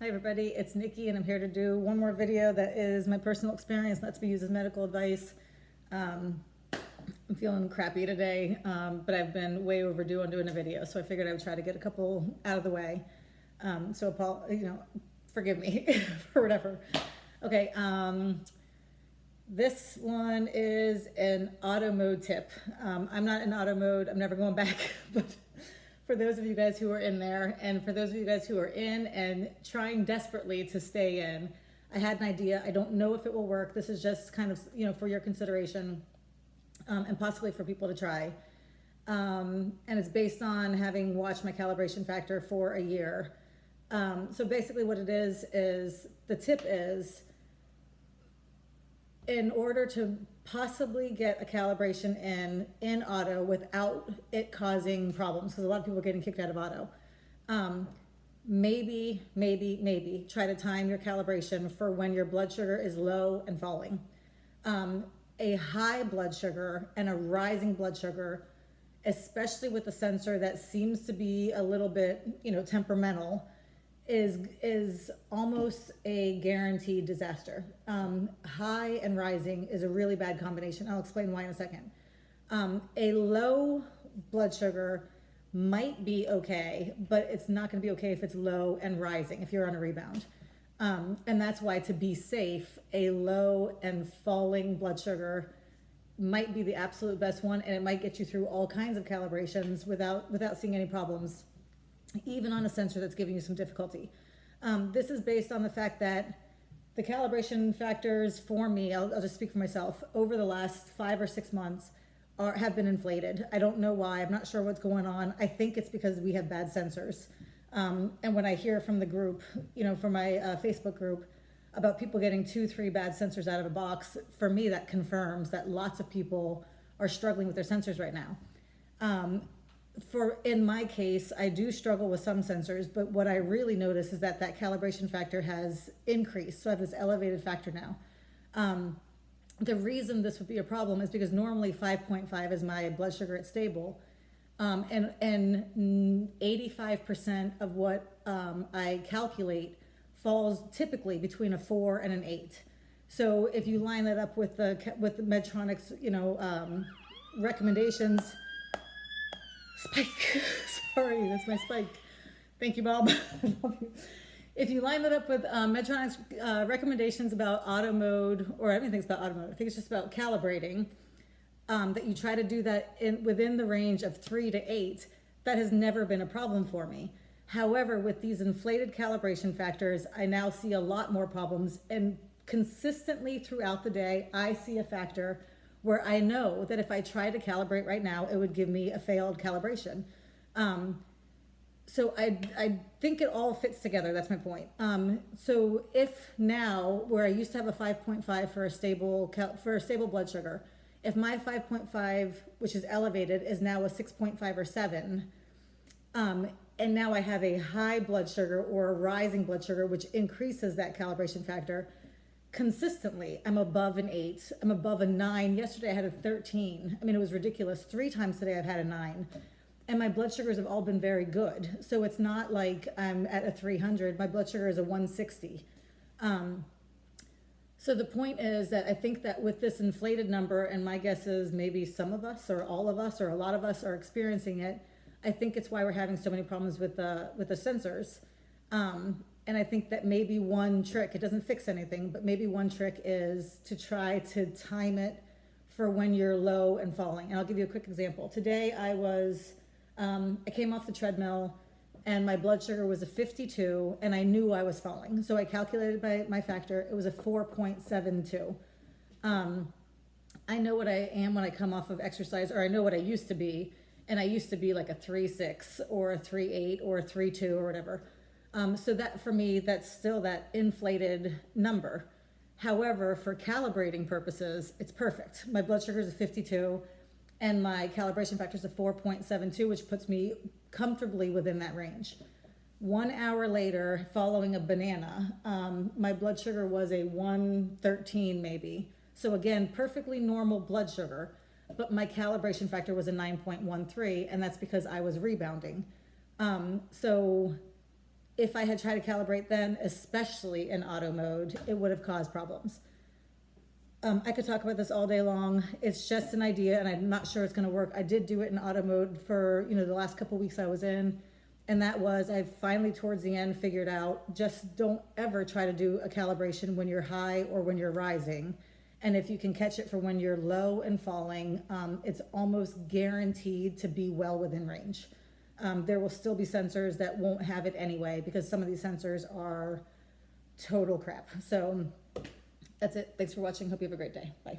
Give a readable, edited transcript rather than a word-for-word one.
Hi everybody, it's Nikki and I'm here to do one more video that is my personal experience, not to be used as medical advice. I'm feeling crappy today, but I've been way overdue on doing a video, so I figured I would try to get a couple out of the way. Forgive me for whatever. Okay, this one is an auto mode tip. I'm not in auto mode, I'm never going back, but for those of you guys who are in there, and for those of you guys who are in and trying desperately to stay in, I had an idea. I don't know if it will work. This is just kind of, for your consideration, and possibly for people to try. And it's based on having watched my calibration factor for a year. So basically what it is the tip is, in order to possibly get a calibration in auto without it causing problems, because a lot of people are getting kicked out of auto, maybe try to time your calibration for when your blood sugar is low and falling. A high blood sugar and a rising blood sugar, especially with a sensor that seems to be a little bit temperamental, is almost a guaranteed disaster. High and rising is a really bad combination. I'll explain why in a second. A low blood sugar might be okay, but it's not going to be okay if it's low and rising, if you're on a rebound. And that's why, to be safe, a low and falling blood sugar might be the absolute best one, and it might get you through all kinds of calibrations without seeing any problems, even on a sensor that's giving you some difficulty. This is based on the fact that the calibration factors for me, I'll just speak for myself, over the last 5 or 6 months have been inflated. I don't know why. I'm not sure what's going on. I think it's because we have bad sensors. And when I hear from the group, from my Facebook group, about people getting 2-3 bad sensors out of a box, for me that confirms that lots of people are struggling with their sensors right now. In my case, I do struggle with some sensors, but what I really notice is that calibration factor has increased. So I have this elevated factor now. The reason this would be a problem is because normally 5.5 is my blood sugar at stable. And 85% of what I calculate falls typically between a 4 and an 8. So if you line that up with the Medtronic's recommendations. Spike. Sorry, that's my spike. Thank you, Bob. If you line that up with Medtronic's recommendations about auto mode, or I don't think it's about auto mode, I think it's just about calibrating, that you try to do that within the range of 3 to 8, that has never been a problem for me. However, with these inflated calibration factors, I now see a lot more problems, and consistently throughout the day, I see a factor where I know that if I try to calibrate right now, it would give me a failed calibration. So I think it all fits together. That's my point. So if now, where I used to have a 5.5 for a stable blood sugar, if my 5.5, which is elevated, is now a 6.5 or 7, and now I have a high blood sugar or a rising blood sugar, which increases that calibration factor, consistently, I'm above an 8. I'm above a 9. Yesterday I had a 13. I mean, it was ridiculous. 3 times today I've had a 9. And my blood sugars have all been very good. So it's not like I'm at a 300. My blood sugar is a 160. So the point is that I think that with this inflated number, and my guess is maybe some of us or all of us or a lot of us are experiencing it, I think it's why we're having so many problems with the sensors. And I think that maybe one trick, it doesn't fix anything, but maybe one trick is to try to time it for when you're low and falling. And I'll give you a quick example. Today I came off the treadmill and my blood sugar was a 52 and I knew I was falling. So I calculated my factor. It was a 4.72. I know what I am when I come off of exercise, or I know what I used to be. And I used to be like a 3.6 or a 3.8 or a 3.2 or whatever. So that, for me, that's still that inflated number. However, for calibrating purposes, it's perfect. My blood sugar is a 52 and my calibration factor is a 4.72, which puts me comfortably within that range. 1 hour later, following a banana, my blood sugar was a 113 maybe. So again, perfectly normal blood sugar, but my calibration factor was a 9.13, and that's because I was rebounding. So if I had tried to calibrate then, especially in auto mode, it would have caused problems. I could talk about this all day long. It's just an idea, and I'm not sure it's going to work. I did do it in auto mode for, you know, the last couple weeks I was in, and that was, I finally towards the end figured out, just don't ever try to do a calibration when you're high or when you're rising. And if you can catch it for when you're low and falling, it's almost guaranteed to be well within range. There will still be sensors that won't have it anyway, because some of these sensors are total crap. So that's it. Thanks for watching. Hope you have a great day. Bye.